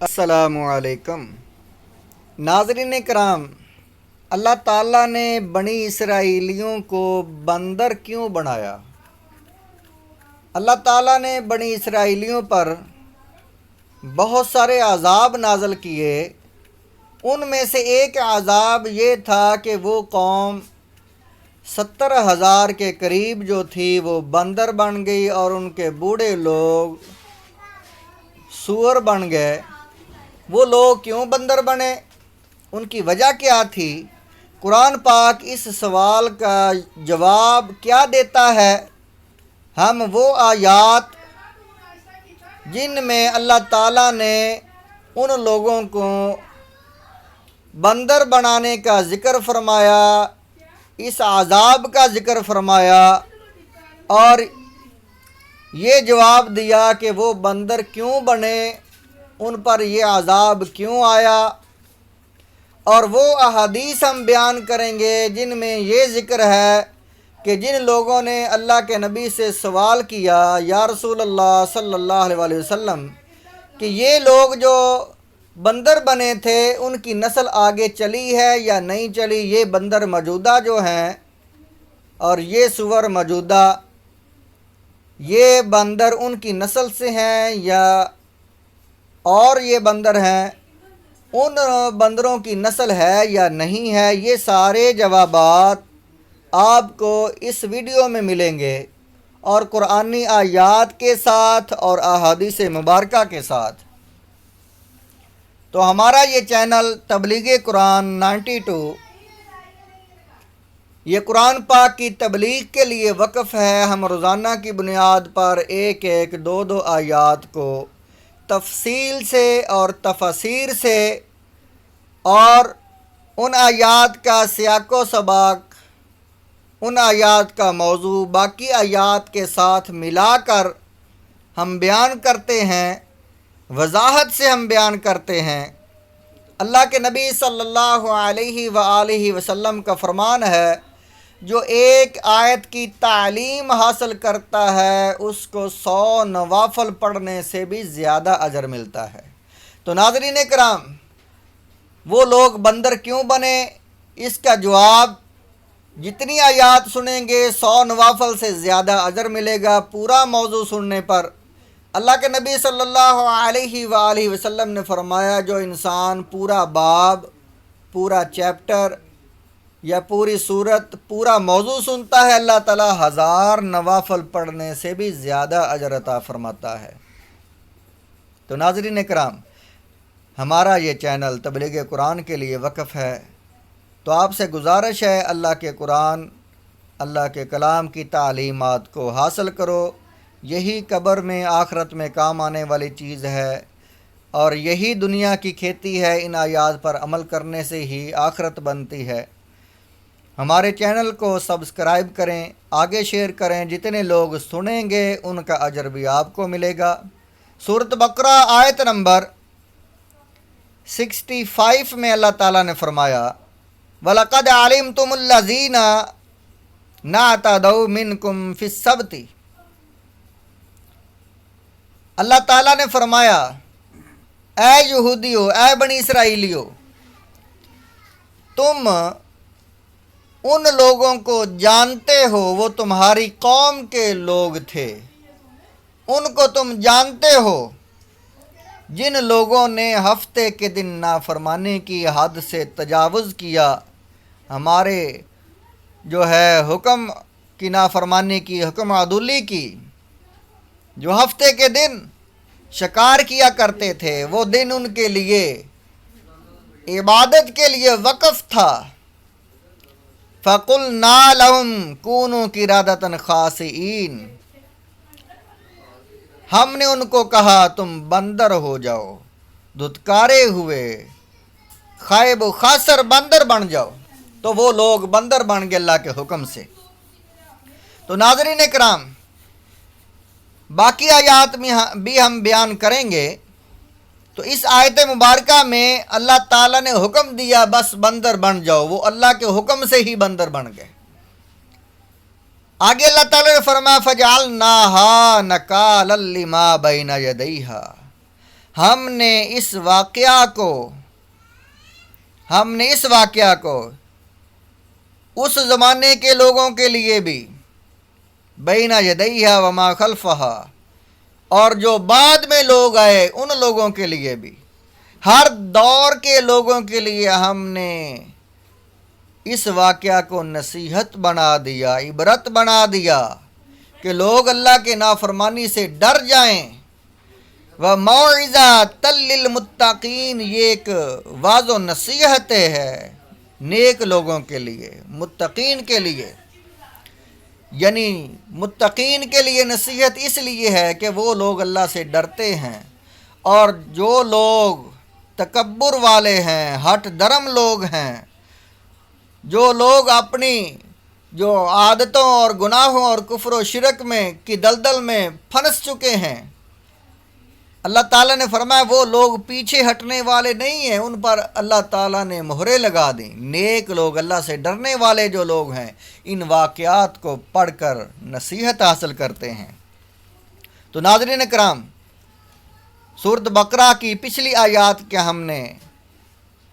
السلام علیکم ناظرین کرام، اللہ تعالیٰ نے بنی اسرائیلیوں کو بندر کیوں بنایا؟ اللہ تعالیٰ نے بنی اسرائیلیوں پر بہت سارے عذاب نازل کیے۔ ان میں سے ایک عذاب یہ تھا کہ وہ قوم 70,000 کے قریب جو تھی وہ بندر بن گئی اور ان کے بوڑھے لوگ سور بن گئے۔ وہ لوگ کیوں بندر بنے؟ ان کی وجہ کیا تھی؟ قرآن پاک اس سوال کا جواب کیا دیتا ہے؟ ہم وہ آیات جن میں اللہ تعالیٰ نے ان لوگوں کو بندر بنانے کا ذکر فرمایا، اس عذاب کا ذکر فرمایا اور یہ جواب دیا کہ وہ بندر کیوں بنے، ان پر یہ عذاب کیوں آیا، اور وہ احادیث ہم بیان کریں گے جن میں یہ ذکر ہے کہ جن لوگوں نے اللہ کے نبی سے سوال کیا، یا رسول اللہ صلی اللہ علیہ وسلم، کہ یہ لوگ جو بندر بنے تھے ان کی نسل آگے چلی ہے یا نہیں چلی؟ یہ بندر موجودہ جو ہیں اور یہ سور موجودہ، یہ بندر ان کی نسل سے ہیں یا اور یہ بندر ہیں، ان بندروں کی نسل ہے یا نہیں ہے؟ یہ سارے جوابات آپ کو اس ویڈیو میں ملیں گے، اور قرآنی آیات کے ساتھ اور احادیث مبارکہ کے ساتھ۔ تو ہمارا یہ چینل تبلیغ قرآن 92 یہ قرآن پاک کی تبلیغ کے لیے وقف ہے۔ ہم روزانہ کی بنیاد پر ایک دو آیات کو تفصیل سے اور تفسیر سے اور ان آیات کا سیاق و سباق، ان آیات کا موضوع باقی آیات کے ساتھ ملا کر ہم بیان کرتے ہیں، وضاحت سے ہم بیان کرتے ہیں۔ اللہ کے نبی صلی اللہ علیہ وآلہ وسلم کا فرمان ہے، جو ایک آیت کی تعلیم حاصل کرتا ہے اس کو 100 نوافل پڑھنے سے بھی زیادہ اجر ملتا ہے۔ تو ناظرین کرام، وہ لوگ بندر کیوں بنے؟ اس کا جواب جتنی آیات سنیں گے 100 نوافل سے زیادہ اجر ملے گا۔ پورا موضوع سننے پر اللہ کے نبی صلی اللہ علیہ وآلہ وسلم نے فرمایا، جو انسان پورا باب، پورا چیپٹر یا پوری صورت، پورا موضوع سنتا ہے، اللہ تعالیٰ 1000 نوافل پڑھنے سے بھی زیادہ اجر عطا فرماتا ہے۔ تو ناظرین کرام، ہمارا یہ چینل تبلیغ قرآن کے لیے وقف ہے، تو آپ سے گزارش ہے اللہ کے قرآن، اللہ کے کلام کی تعلیمات کو حاصل کرو۔ یہی قبر میں آخرت میں کام آنے والی چیز ہے، اور یہی دنیا کی کھیتی ہے۔ ان آیات پر عمل کرنے سے ہی آخرت بنتی ہے۔ ہمارے چینل کو سبسکرائب کریں، آگے شیئر کریں، جتنے لوگ سنیں گے ان کا اجر بھی آپ کو ملے گا۔ سورۃ بقرہ آیت نمبر 65 میں اللہ تعالیٰ نے فرمایا، وَلَقَدْ عَلِمْتُمُ الَّذِينَ نَعْتَدَوْا مِنْكُمْ فِي السَّبْتِ۔ اللہ تعالیٰ نے فرمایا، اے یہودیو، اے بنی اسرائیلیو، تم ان لوگوں کو جانتے ہو، وہ تمہاری قوم کے لوگ تھے، ان کو تم جانتے ہو جن لوگوں نے ہفتے کے دن نافرمانی کی حد سے تجاوز کیا، ہمارے جو ہے حکم کی نافرمانی کی، حکم عدولی کی، جو ہفتے کے دن شکار کیا کرتے تھے، وہ دن ان کے لیے عبادت کے لیے وقف تھا۔ فَقُلْنَا لَهُمْ كُونُوا قِرَدَةً خَاسِئِينَ، ہم نے ان کو کہا تم بندر ہو جاؤ، دھتکارے ہوئے، خائب و خاسر بندر بن جاؤ۔ تو وہ لوگ بندر بن گئے اللہ کے حکم سے۔ تو ناظرین کرام، باقی آیات میں بھی ہم بیان کریں گے۔ تو اس آیت مبارکہ میں اللہ تعالیٰ نے حکم دیا بس بندر بن جاؤ، وہ اللہ کے حکم سے ہی بندر بن گئے۔ آگے اللہ تعالیٰ نے فرمایا، فَجَعَلْنَاهَا نَكَالًا لِمَا بَيْنَ يَدَيْهَا، ہم نے اس واقعہ کو اس زمانے کے لوگوں کے لیے بھی بین یدیہا وما خلفہا، اور جو بعد میں لوگ آئے ان لوگوں کے لیے بھی، ہر دور کے لوگوں کے لیے ہم نے اس واقعہ کو نصیحت بنا دیا، عبرت بنا دیا کہ لوگ اللہ کے نافرمانی سے ڈر جائیں۔ وَمَوْعِظَةً لِّلْمُتَّقِينَ، یہ ایک واضح و نصیحت ہے نیک لوگوں کے لیے، متقین کے لیے، یعنی متقین کے لیے نصیحت اس لیے ہے کہ وہ لوگ اللہ سے ڈرتے ہیں، اور جو لوگ تکبر والے ہیں، ہٹ درم لوگ ہیں، جو لوگ اپنی جو عادتوں اور گناہوں اور کفر و شرک کی دلدل میں پھنس چکے ہیں، اللہ تعالیٰ نے فرمایا وہ لوگ پیچھے ہٹنے والے نہیں ہیں، ان پر اللہ تعالیٰ نے مہرے لگا دیں۔ نیک لوگ، اللہ سے ڈرنے والے جو لوگ ہیں، ان واقعات کو پڑھ کر نصیحت حاصل کرتے ہیں۔ تو ناظرین کرام، سورۃ بقرہ کی پچھلی آیات کے ہم نے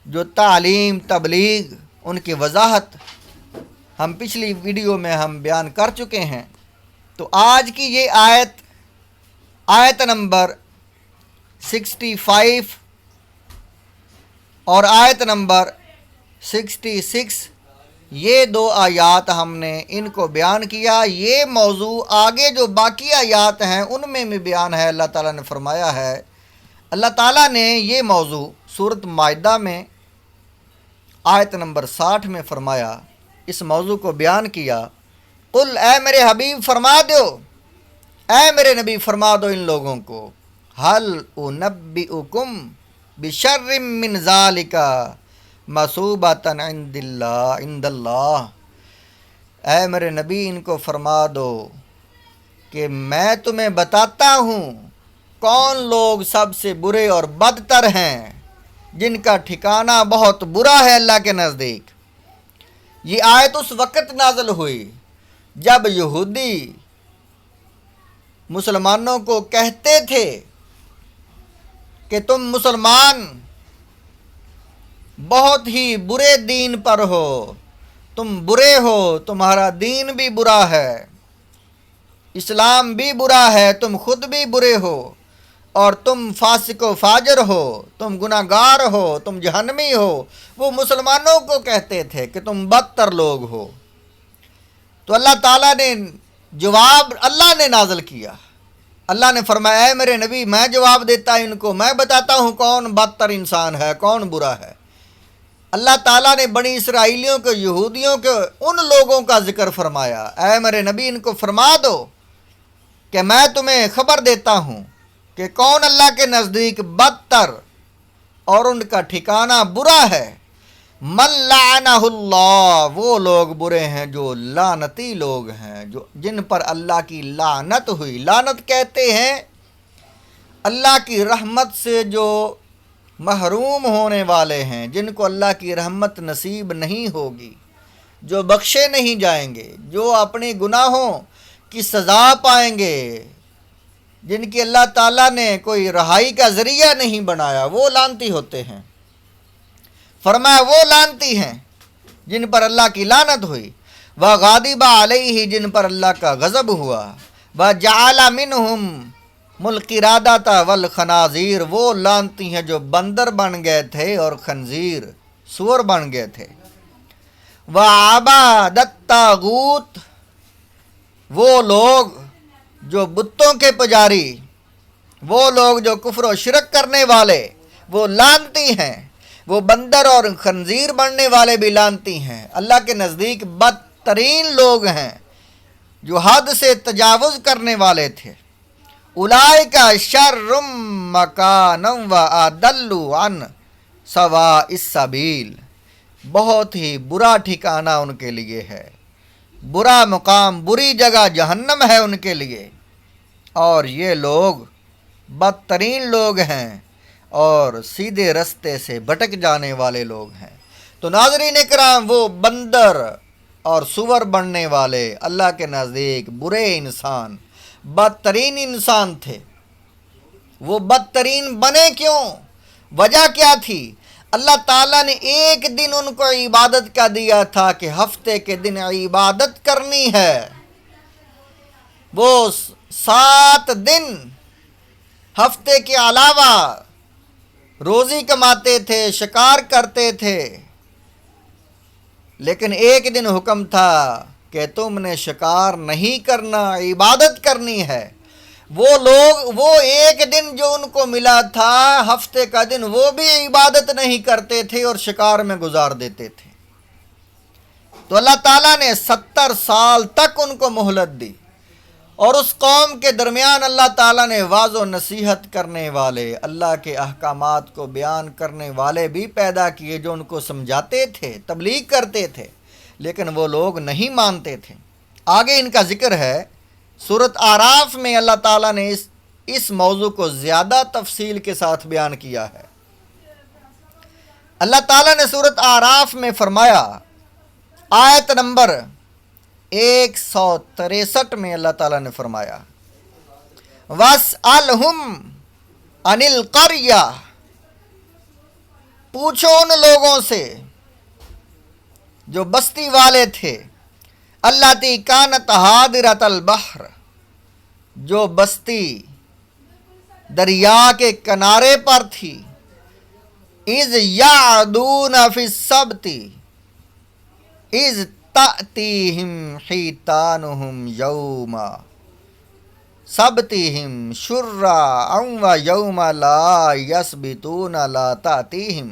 جو تعلیم، تبلیغ، ان کی وضاحت ہم پچھلی ویڈیو میں ہم بیان کر چکے ہیں۔ تو آج کی یہ آیت نمبر 65 اور آیت نمبر 66، یہ دو آیات ہم نے ان کو بیان کیا۔ یہ موضوع آگے جو باقی آیات ہیں ان میں بھی بیان ہے۔ اللہ تعالیٰ نے فرمایا ہے، اللہ تعالیٰ نے یہ موضوع سورۃ مائدہ میں آیت نمبر 60 میں فرمایا، اس موضوع کو بیان کیا۔ قل، اے میرے حبیب فرما دو، اے میرے نبی فرما دو ان لوگوں کو، هل انبئکم بشر من ذالک مثوبۃ عند اللہ، اے میرے نبی ان کو فرما دو کہ میں تمہیں بتاتا ہوں کون لوگ سب سے برے اور بدتر ہیں، جن کا ٹھکانہ بہت برا ہے اللہ کے نزدیک۔ یہ آیت اس وقت نازل ہوئی جب یہودی مسلمانوں کو کہتے تھے کہ تم مسلمان بہت ہی برے دین پر ہو، تم برے ہو، تمہارا دین بھی برا ہے، اسلام بھی برا ہے، تم خود بھی برے ہو، اور تم فاسق و فاجر ہو، تم گناہ گار ہو، تم جہنمی ہو۔ وہ مسلمانوں کو کہتے تھے کہ تم بدتر لوگ ہو۔ تو اللہ تعالیٰ نے جواب اللہ نے نازل کیا۔ اللہ نے فرمایا، اے میرے نبی میں جواب دیتا ان کو، میں بتاتا ہوں کون بدتر انسان ہے، کون برا ہے۔ اللہ تعالیٰ نے بنی اسرائیلیوں کو، یہودیوں کے ان لوگوں کا ذکر فرمایا، اے میرے نبی ان کو فرما دو کہ میں تمہیں خبر دیتا ہوں کہ کون اللہ کے نزدیک بدتر اور ان کا ٹھکانہ برا ہے۔ من لعنہ اللہ، وہ لوگ برے ہیں جو لعنتی لوگ ہیں، جن پر اللہ کی لعنت ہوئی۔ لعنت کہتے ہیں اللہ کی رحمت سے جو محروم ہونے والے ہیں، جن کو اللہ کی رحمت نصیب نہیں ہوگی، جو بخشے نہیں جائیں گے، جو اپنے گناہوں کی سزا پائیں گے، جن کی اللہ تعالیٰ نے کوئی رہائی کا ذریعہ نہیں بنایا، وہ لعنتی ہوتے ہیں۔ فرمایا وہ لعنتی ہیں جن پر اللہ کی لعنت ہوئی، وَغَضِبَ عَلَيْهِ، جن پر اللہ کا غضب ہوا، وَجَعَلَ مِنْهُمْ الْقِرَادَةَ وَالْخَنَازِيرَ، وہ لعنتی ہیں جو بندر بن گئے تھے اور خنزیر، سور بن گئے تھے۔ وَعَبَادَ الطَّاغُوتَ، وہ لوگ جو بتوں کے پجاری، وہ لوگ جو کفر و شرک کرنے والے، وہ لعنتی ہیں۔ وہ بندر اور خنزیر بننے والے بھی لعنتی ہیں، اللہ کے نزدیک بدترین لوگ ہیں جو حد سے تجاوز کرنے والے تھے۔ اولئک شر مکانا واضل عن سواء السبیل، بہت ہی برا ٹھکانہ ان کے لیے ہے، برا مقام، بری جگہ جہنم ہے ان کے لیے، اور یہ لوگ بدترین لوگ ہیں اور سیدھے رستے سے بھٹک جانے والے لوگ ہیں۔ تو ناظرین کرام، وہ بندر اور سور بننے والے اللہ کے نزدیک برے انسان، بدترین انسان تھے۔ وہ بدترین بنے کیوں؟ وجہ کیا تھی؟ اللہ تعالیٰ نے ایک دن ان کو عبادت کا دیا تھا کہ ہفتے کے دن عبادت کرنی ہے، وہ 7 دن ہفتے کے علاوہ روزی کماتے تھے، شکار کرتے تھے، لیکن ایک دن حکم تھا کہ تم نے شکار نہیں کرنا، عبادت کرنی ہے۔ وہ لوگ وہ ایک دن جو ان کو ملا تھا ہفتے کا دن، وہ بھی عبادت نہیں کرتے تھے اور شکار میں گزار دیتے تھے۔ تو اللہ تعالیٰ نے 70 سال تک ان کو مہلت دی، اور اس قوم کے درمیان اللہ تعالیٰ نے واعظ و نصیحت کرنے والے، اللہ کے احکامات کو بیان کرنے والے بھی پیدا کیے جو ان کو سمجھاتے تھے، تبلیغ کرتے تھے، لیکن وہ لوگ نہیں مانتے تھے۔ آگے ان کا ذکر ہے، سورۃ اعراف میں اللہ تعالیٰ نے اس موضوع کو زیادہ تفصیل کے ساتھ بیان کیا ہے۔ اللہ تعالیٰ نے سورۃ اعراف میں فرمایا، آیت نمبر 163 میں اللہ تعالیٰ نے فرمایا، وَاسْأَلْهُمْ عَنِ الْقَرْيَةِ، پوچھو ان لوگوں سے جو بستی والے تھے، الَّتِي كَانَتْ حَاضِرَةَ الْبَحْرِ، جو بستی دریا کے کنارے پر تھی، اِذْ يَعْدُونَ فِي السَّبْتِ اِذْ تَأْتِيهِمْ حِيتَانُهُمْ يَوْمَ سَبْتِهِمْ شُرَّعًا وَيَوْمَ لَا يَسْبِتُونَ لَا تَأْتِيهِمْ۔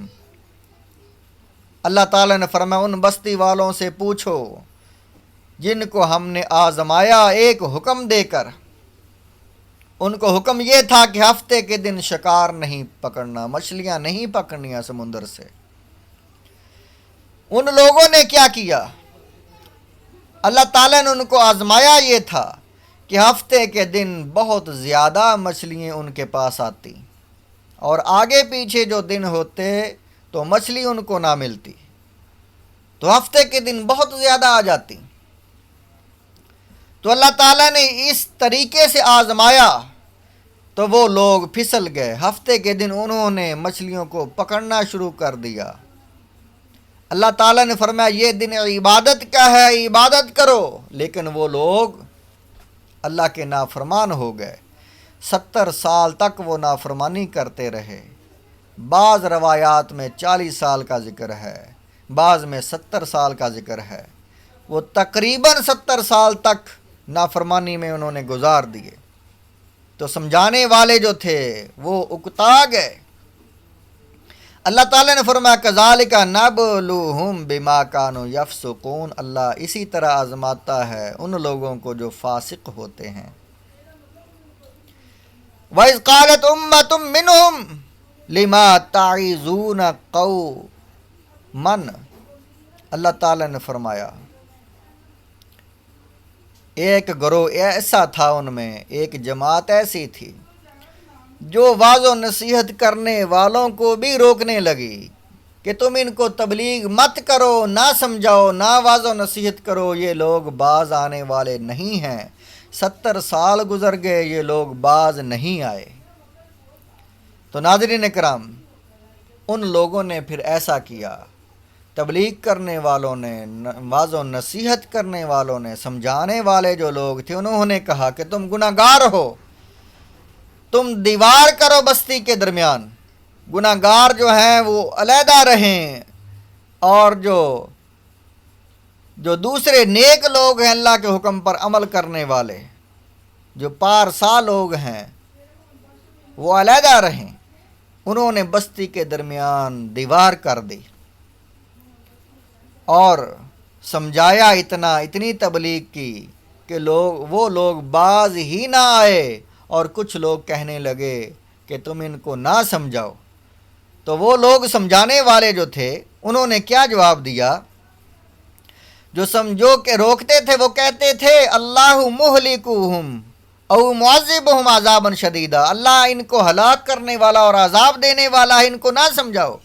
اللہ تعالیٰ نے فرمایا ان بستی والوں سے پوچھو جن کو ہم نے آزمایا ایک حکم دے کر۔ ان کو حکم یہ تھا کہ ہفتے کے دن شکار نہیں پکڑنا، مچھلیاں نہیں پکڑنیاں سمندر سے۔ ان لوگوں نے کیا کیا؟ اللہ تعالیٰ نے ان کو آزمایا یہ تھا کہ ہفتے کے دن بہت زیادہ مچھلیاں ان کے پاس آتی، اور آگے پیچھے جو دن ہوتے تو مچھلی ان کو نہ ملتی، تو ہفتے کے دن بہت زیادہ آ جاتی۔ تو اللہ تعالیٰ نے اس طریقے سے آزمایا تو وہ لوگ پھسل گئے، ہفتے کے دن انہوں نے مچھلیوں کو پکڑنا شروع کر دیا۔ اللہ تعالیٰ نے فرمایا یہ دن عبادت کا ہے، عبادت کرو، لیکن وہ لوگ اللہ کے نافرمان ہو گئے۔ 70 سال تک وہ نافرمانی کرتے رہے۔ بعض روایات میں 40 سال کا ذکر ہے، بعض میں 70 سال کا ذکر ہے۔ وہ تقریباً 70 سال تک نافرمانی میں انہوں نے گزار دیے، تو سمجھانے والے جو تھے وہ اکتا گئے۔ اللہ تعالیٰ نے فرمایا کذالک نبلوہم بما کانوا یفسقون، اللہ اسی طرح آزماتا ہے ان لوگوں کو جو فاسق ہوتے ہیں۔ وَإِذْ قَالَتْ أُمَّةٌ مِّنْهُمْ لِمَا تَعِظُونَ قَوْمًا، اللہ تعالیٰ نے فرمایا ایک گروہ ایسا تھا، ان میں ایک جماعت ایسی تھی جو واعظ و نصیحت کرنے والوں کو بھی روکنے لگی کہ تم ان کو تبلیغ مت کرو، نہ سمجھاؤ، نہ واعظ و نصیحت کرو، یہ لوگ باز آنے والے نہیں ہیں۔ 70 سال گزر گئے، یہ لوگ باز نہیں آئے۔ تو ناظرین کرام، ان لوگوں نے پھر ایسا کیا، تبلیغ کرنے والوں نے، واعظ و نصیحت کرنے والوں نے، سمجھانے والے جو لوگ تھے، انہوں نے کہا کہ تم گناہ گار ہو، تم دیوار کرو بستی کے درمیان، گناہ گار جو ہیں وہ علیحدہ رہیں، اور جو دوسرے نیک لوگ ہیں اللہ کے حکم پر عمل کرنے والے، جو پارسا لوگ ہیں وہ علیحدہ رہیں۔ انہوں نے بستی کے درمیان دیوار کر دی اور سمجھایا اتنی تبلیغ کی کہ وہ لوگ باز ہی نہ آئے، اور کچھ لوگ کہنے لگے کہ تم ان کو نہ سمجھاؤ۔ تو وہ لوگ سمجھانے والے جو تھے انہوں نے کیا جواب دیا؟ جو سمجھو کہ روکتے تھے وہ کہتے تھے اللہ مہلکوہم او معذبہم عذابا شدیدا، اللہ ان کو ہلاک کرنے والا اور عذاب دینے والا ہے، ان کو نہ سمجھاؤ۔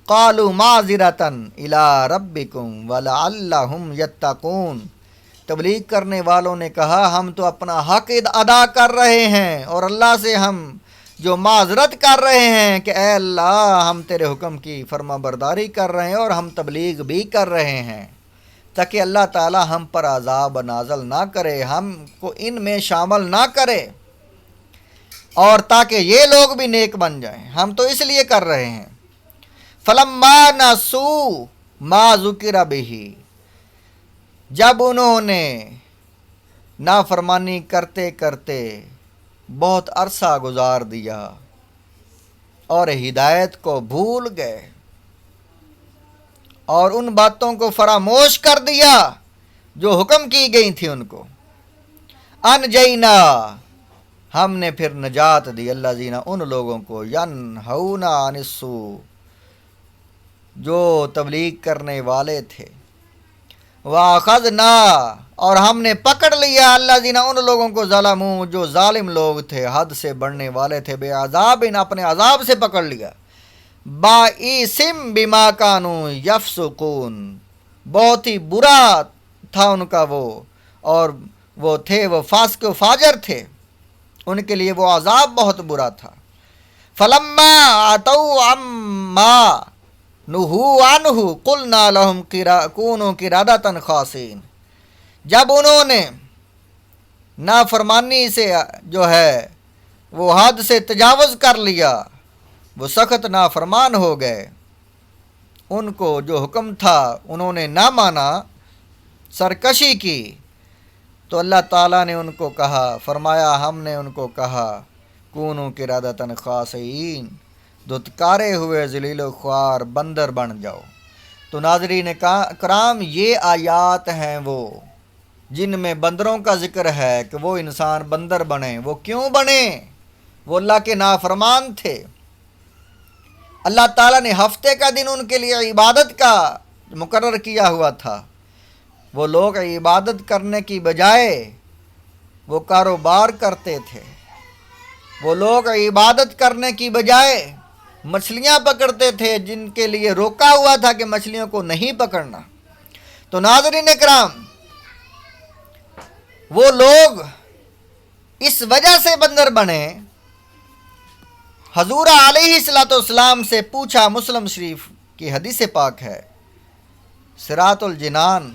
قالوا معذرۃ الی ربکم ولعلہم یتقون، تبلیغ کرنے والوں نے کہا ہم تو اپنا حق ادا کر رہے ہیں اور اللہ سے ہم جو معذرت کر رہے ہیں کہ اے اللہ ہم تیرے حکم کی فرما برداری کر رہے ہیں اور ہم تبلیغ بھی کر رہے ہیں، تاکہ اللہ تعالی ہم پر عذاب نازل نہ کرے، ہم کو ان میں شامل نہ کرے، اور تاکہ یہ لوگ بھی نیک بن جائیں، ہم تو اس لیے کر رہے ہیں۔ فلما نسوا ما ذکر بہ، جب انہوں نے نافرمانی کرتے کرتے بہت عرصہ گزار دیا اور ہدایت کو بھول گئے اور ان باتوں کو فراموش کر دیا جو حکم کی گئی تھی ان کو، انجینا، ہم نے پھر نجات دی الذین، ان لوگوں کو، ینہون عن السوء، جو تبلیغ کرنے والے تھے، وَأَخَذْنَا، اور ہم نے پکڑ لیا الذین، ان لوگوں کو، ظلموا، جو ظالم لوگ تھے، حد سے بڑھنے والے تھے، بے عذاب، اپنے عذاب سے پکڑ لیا، بَائِسٍ بِمَا كَانُوا يَفْسُقُونَ، بہت ہی برا تھا ان کا وہ، اور وہ تھے، وہ فاسق و فاجر تھے، ان کے لیے وہ عذاب بہت برا تھا۔ فَلَمَّا عَتَوْا عَمَّا نُہُوا عَنْهُ قُلْنَا لَهُمْ كُونُوا قِرَدَةً خَاسِئِينَ، جب انہوں نے نافرمانی سے جو ہے وہ حد سے تجاوز کر لیا، وہ سخت نافرمان ہو گئے، ان کو جو حکم تھا انہوں نے نہ مانا، سرکشی کی، تو اللہ تعالیٰ نے ان کو کہا، فرمایا ہم نے ان کو کہا، کونوا قردۃ خاسئین، دھتکارے ہوئے ذلیل و خوار بندر بن جاؤ۔ تو ناظرین کرام، یہ آیات ہیں وہ جن میں بندروں کا ذکر ہے کہ وہ انسان بندر بنے۔ وہ کیوں بنے؟ وہ اللہ کے نافرمان تھے۔ اللہ تعالیٰ نے ہفتے کا دن ان کے لیے عبادت کا مقرر کیا ہوا تھا، وہ لوگ عبادت کرنے کی بجائے وہ کاروبار کرتے تھے، وہ لوگ عبادت کرنے کی بجائے مچھلیاں پکڑتے تھے، جن کے لیے روکا ہوا تھا کہ مچھلیوں کو نہیں پکڑنا۔ تو ناظرین کرام، وہ لوگ اس وجہ سے بندر بنے۔ حضور علیہ السلام سے پوچھا، مسلم شریف کی حدیث پاک ہے، صراط الجنان،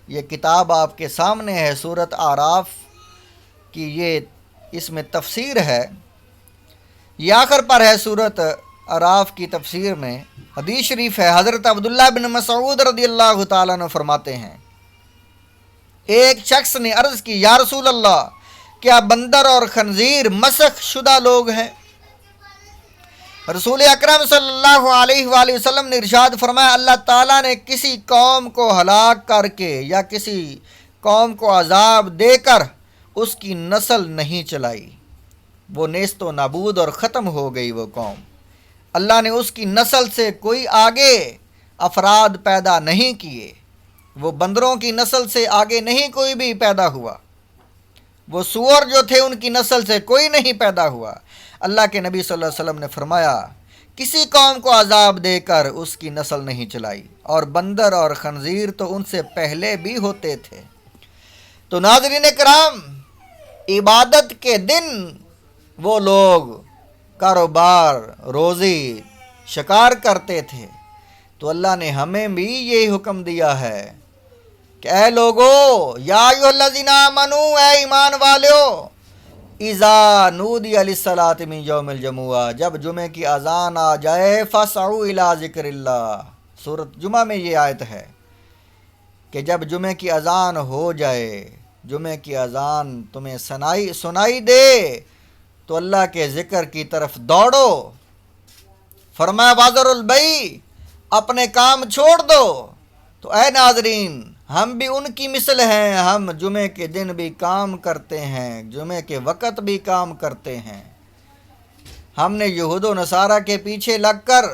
یہ کتاب آپ کے سامنے ہے، سورۃ اعراف کی یہ اس میں تفسیر ہے، یہ آخر پر ہے سورۃ اعراف کی تفسیر میں حدیث شریف ہے۔ حضرت عبداللہ بن مسعود رضی اللہ تعالیٰ عنہ فرماتے ہیں، ایک شخص نے عرض کی، یا رسول اللہ، کیا بندر اور خنزیر مسخ شدہ لوگ ہیں؟ رسول اکرم صلی اللہ علیہ وآلہ وسلم نے ارشاد فرمایا، اللہ تعالیٰ نے کسی قوم کو ہلاک کر کے یا کسی قوم کو عذاب دے کر اس کی نسل نہیں چلائی، وہ نیست و نابود اور ختم ہو گئی وہ قوم۔ اللہ نے اس کی نسل سے کوئی آگے افراد پیدا نہیں کیے، وہ بندروں کی نسل سے آگے نہیں کوئی بھی پیدا ہوا، وہ سور جو تھے ان کی نسل سے کوئی نہیں پیدا ہوا۔ اللہ کے نبی صلی اللہ علیہ وسلم نے فرمایا، کسی قوم کو عذاب دے کر اس کی نسل نہیں چلائی، اور بندر اور خنزیر تو ان سے پہلے بھی ہوتے تھے۔ تو ناظرین کرام، عبادت کے دن وہ لوگ کاروبار، روزی، شکار کرتے تھے، تو اللہ نے ہمیں بھی یہی حکم دیا ہے کہ اے لوگو، یا ایھا الذین آمنو، اے ایمان والو، اذا نودی للصلاۃ من یوم الجمعہ، جب جمعے کی اذان آ جائے، فاسعوا الی ذکر اللہ، سورۃ جمعہ میں یہ آیت ہے کہ جب جمعے کی اذان ہو جائے، جمعے کی اذان تمہیں سنائی دے تو اللہ کے ذکر کی طرف دوڑو۔ فرمایا وذروا البیع، اپنے کام چھوڑ دو۔ تو اے ناظرین، ہم بھی ان کی مثل ہیں، ہم جمعے کے دن بھی کام کرتے ہیں، جمعے کے وقت بھی کام کرتے ہیں۔ ہم نے یہود و نصارہ کے پیچھے لگ کر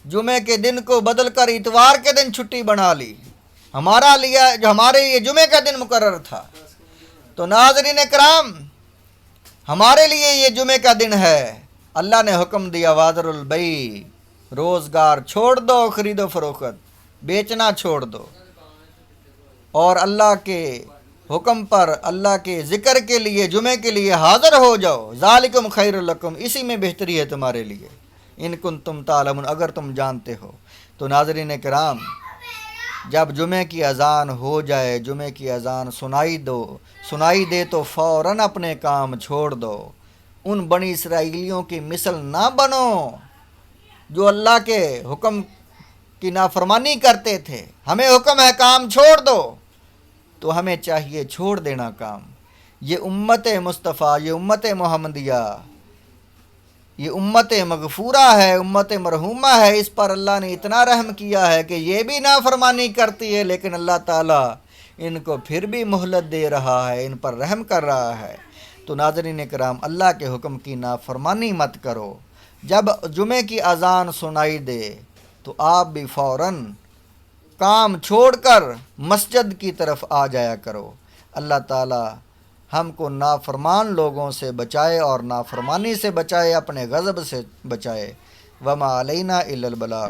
جمعے کے دن کو بدل کر اتوار کے دن چھٹی بنا لی، ہمارے لیے جمعے کا دن مقرر تھا۔ تو ناظرین کرام، ہمارے لیے یہ جمعے کا دن ہے، اللہ نے حکم دیا وذروا البیع، روزگار چھوڑ دو، خرید و فروخت، بیچنا چھوڑ دو، اور اللہ کے حکم پر اللہ کے ذکر کے لیے جمعے کے لیے حاضر ہو جاؤ، ذالکم خیر لکم، اسی میں بہتری ہے تمہارے لیے، ان کنتم تعلمون، اگر تم جانتے ہو۔ تو ناظرین کرام، جب جمعے کی اذان ہو جائے، جمعے کی اذان سنائی دے تو فوراً اپنے کام چھوڑ دو۔ ان بنی اسرائیلیوں کی مثل نہ بنو جو اللہ کے حکم کی نافرمانی کرتے تھے۔ ہمیں حکم ہے کام چھوڑ دو، تو ہمیں چاہیے چھوڑ دینا کام۔ یہ امت مصطفیٰ، یہ امت محمدیہ، یہ امت مغفورہ ہے، امت مرحومہ ہے، اس پر اللہ نے اتنا رحم کیا ہے کہ یہ بھی نافرمانی کرتی ہے لیکن اللہ تعالیٰ ان کو پھر بھی مہلت دے رہا ہے، ان پر رحم کر رہا ہے۔ تو ناظرین کرام، اللہ کے حکم کی نافرمانی مت کرو۔ جب جمعے کی اذان سنائی دے تو آپ بھی فوراً کام چھوڑ کر مسجد کی طرف آ جایا کرو۔ اللہ تعالی ہم کو نافرمان لوگوں سے بچائے اور نافرمانی سے بچائے، اپنے غضب سے بچائے۔ وما علینا الا البلاغ۔